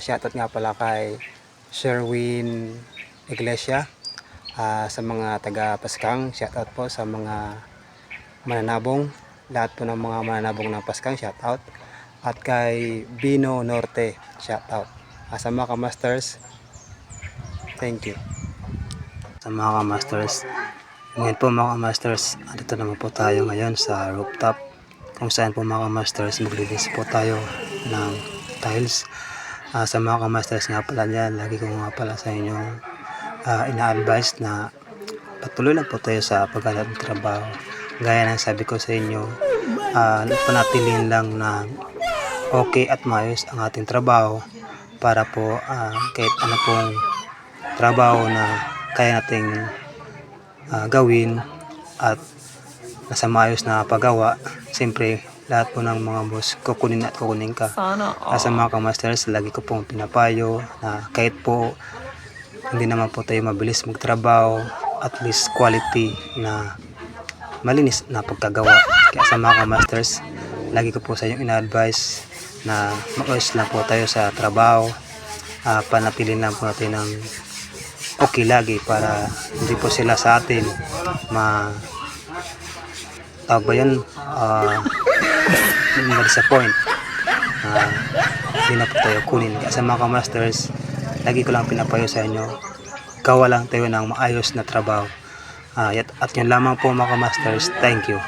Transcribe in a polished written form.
Shoutout nga pala kay Sherwin Iglesia, sa mga taga Paskang. Shoutout po sa mga mananabong, lahat po ng mga mananabong ng Paskang, shoutout. At kay Bino Norte, shoutout. Sa mga kamasters, thank you. Sa mga kamasters, ngayon po mga kamasters, dito naman po tayo ngayon sa rooftop, kung saan po mga kamasters maglilinis po tayo ng tiles. Sa mga kamasters nga pala niyan, lagi ko nga pala sa inyo ina-advise na patuloy lang po tayo sa paghanap ng trabaho. Gaya ng sabi ko sa inyo, panatilin lang na okay at maayos ang ating trabaho para po kahit ano pong trabaho na kaya nating gawin at nasa maayos na paggawa, siyempre lahat po ng mga boss kukunin at kukunin ka. Sa mga kamasters, lagi ko pong pinapayo na kahit po hindi naman po tayo mabilis magtrabaho, at least quality na malinis na pagkagawa. Kaya sa mga kamasters, lagi ko po sa inyo ina-advise na mag-ayos lang po tayo sa trabaho, panatilin lang po natin ng okay lagi para hindi po sila sa atin tawag ba yan, ma-disappoint, hindi na po tayo kunin. Kaya sa mga kamasters, lagi ko lang pinapayo sa inyo, gawa lang tayo ng maayos na trabaho. At yun lamang po mga kamasters. Thank you.